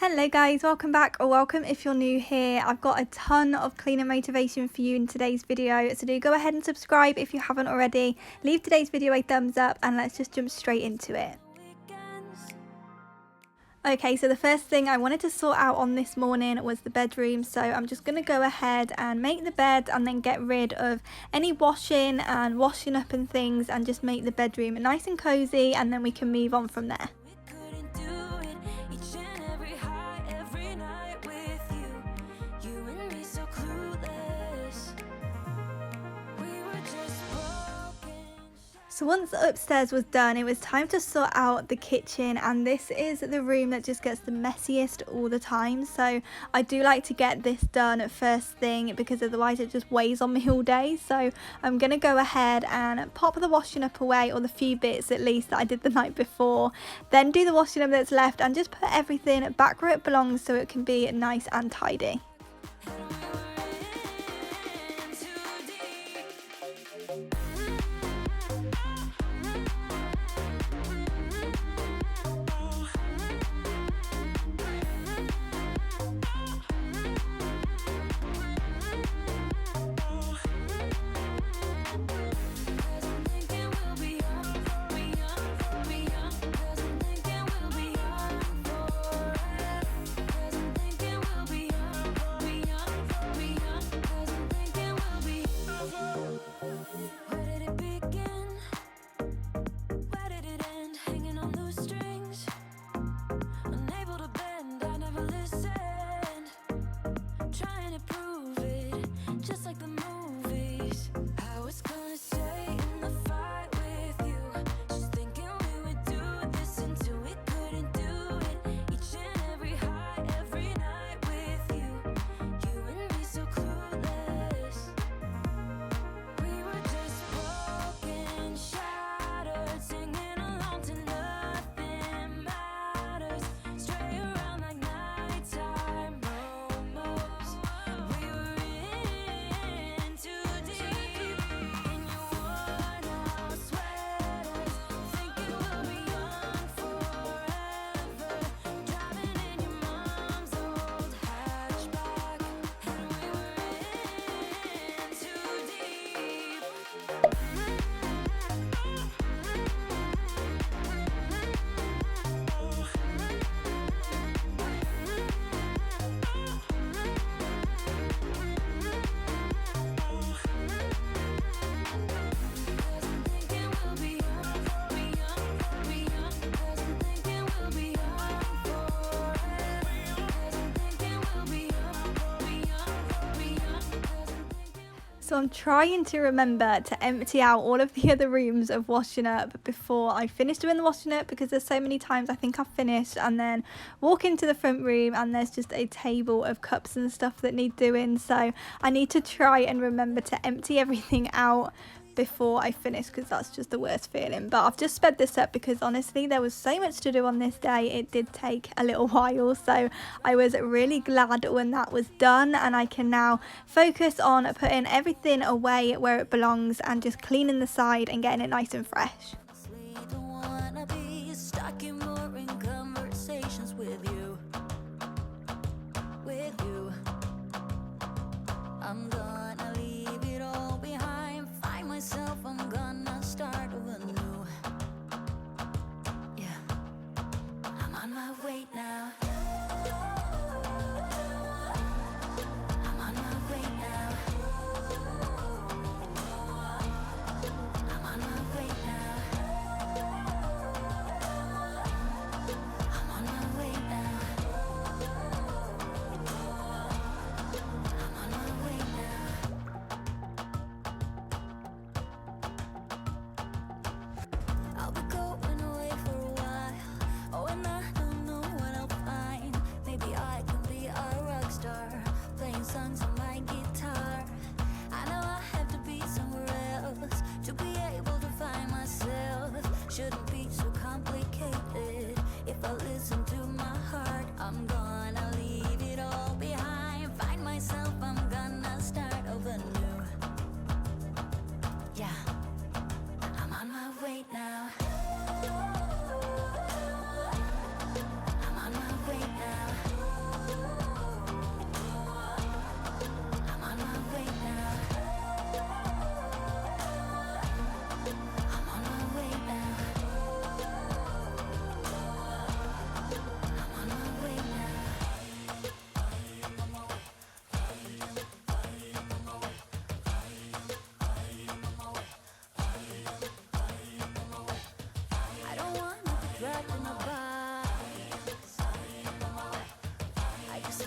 Hello guys, welcome back, or welcome if you're new here. I've got a ton of cleaning motivation for you in today's video, so do go ahead and subscribe if you haven't already. Leave today's video a thumbs up and let's just jump straight into it. Okay, so the first thing I wanted to sort out on this morning was the bedroom, so I'm just going to go ahead and make the bed and then get rid of any washing and washing up and things and just make the bedroom nice and cozy, and then we can move on from there. So once the upstairs was done, it was time to sort out the kitchen, and this is the room that just gets the messiest all the time. So I do like to get this done first thing because otherwise it just weighs on me all day. So I'm going to go ahead and pop the washing up away, or the few bits at least that I did the night before, then do the washing up that's left and just put everything back where it belongs so it can be nice and tidy. So I'm trying to remember to empty out all of the other rooms of washing up before I finish doing the washing up, because there's so many times I think I've finished and then walk into the front room and there's just a table of cups and stuff that need doing. So I need to try and remember to empty everything out before I finish, because that's just the worst feeling. But I've just sped this up because honestly there was so much to do on this day. It did take a little while, so I was really glad when that was done, and I can now focus on putting everything away where it belongs and just cleaning the side and getting it nice and fresh. I'm gonna leave it all behind, find myself, I'm gonna start over new. Yeah, I'm on my way now. I'm on my way now. I'm on my way now.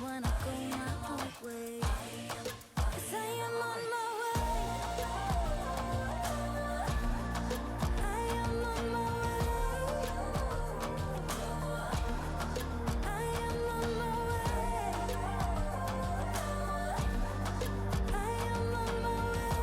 when I go my own way. 'Cause I am on my way. I am on my way. I am on my way. I am on my way. I am on my way.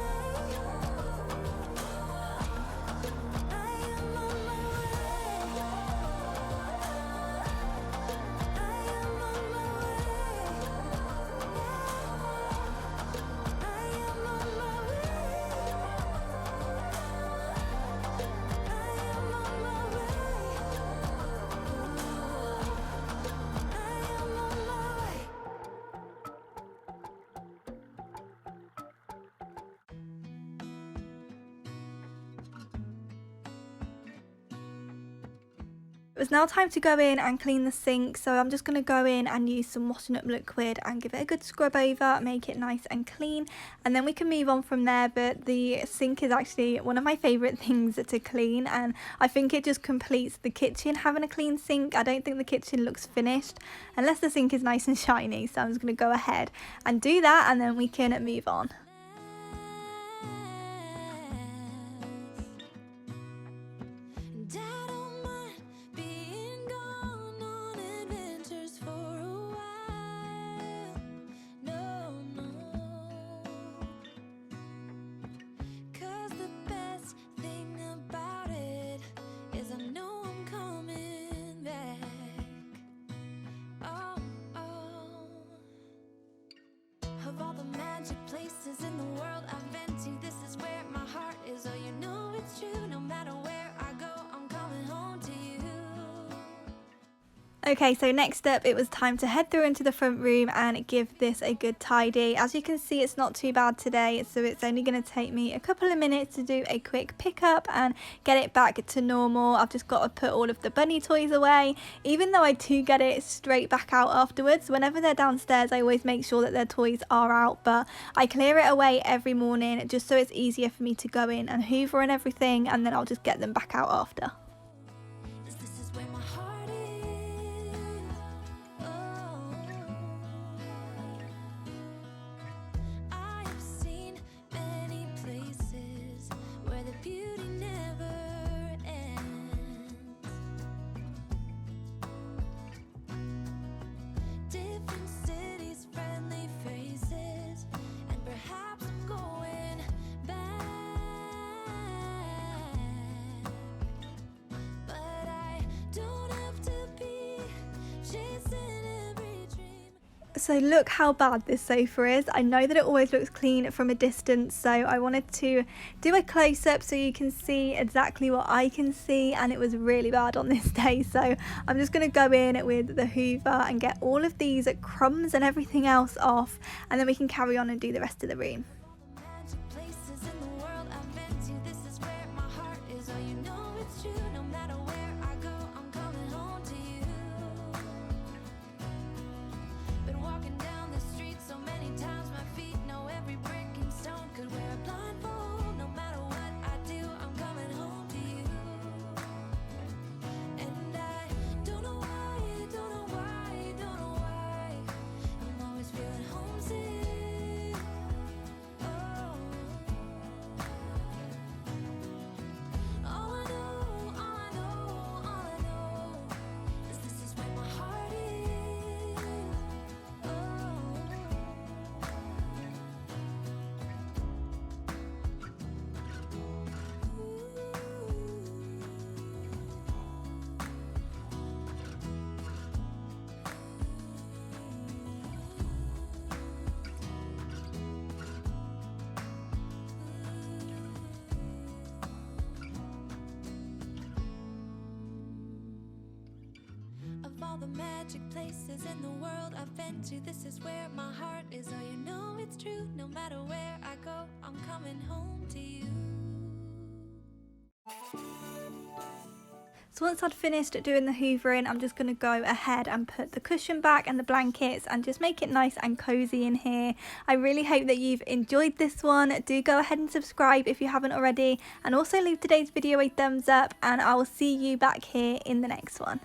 It was now time to go in and clean the sink, so I'm just going to go in and use some washing up liquid and give it a good scrub over, make it nice and clean, and then we can move on from there. But the sink is actually one of my favourite things to clean, and I think it just completes the kitchen having a clean sink. I don't think the kitchen looks finished unless the sink is nice and shiny, so I'm just going to go ahead and do that, and then we can move on. Of all the magic places in the world I've been to, this is where my heart is. Oh, you know it's true. No matter where I go, I'm coming home to you. Okay, so next up it was time to head through into the front room and give this a good tidy. As you can see, it's not too bad today, so it's only going to take me a couple of minutes to do a quick pickup and get it back to normal. I've just got to put all of the bunny toys away, even though I do get it straight back out afterwards. Whenever they're downstairs, I always make sure that their toys are out, but I clear it away every morning just so it's easier for me to go in and hoover and everything, and then I'll just get them back out after. This is where my heart is. I have seen many places where the beauty never ends. Different cities, friendly faces, and perhaps I'm going back. But I don't have to be chasing every dream. So look how bad this sofa is. I know that it always looks clean from a distance, so I wanted to do a close-up so you can see exactly what I can see, and it was really bad on this day. So I'm just going to go in with the hoover and get all of these crumbs and everything else off, and then we can carry on and do the rest of the room. Magic places in the world I've been to, this is where my heart is. Oh, you know it's true. No matter where I go, I'm coming home to you. Been walking down the street so many times, my feet know every brick and stone. Could wear a blindfold. No matter what I do, I'm coming home to you. And I don't know why, don't know why, don't know why I'm always feeling homesick. Oh. All I know, all I know, all I know is this is where my heart is. Of all the magic places in the world I've been to, this is where my heart is. Oh, you know it's true. No matter where I go, I'm coming home to you. So once I'd finished doing the hoovering, I'm just going to go ahead and put the cushion back and the blankets and just make it nice and cozy in here. I really hope that you've enjoyed this one. Do go ahead and subscribe if you haven't already, and also leave today's video a thumbs up, and I will see you back here in the next one.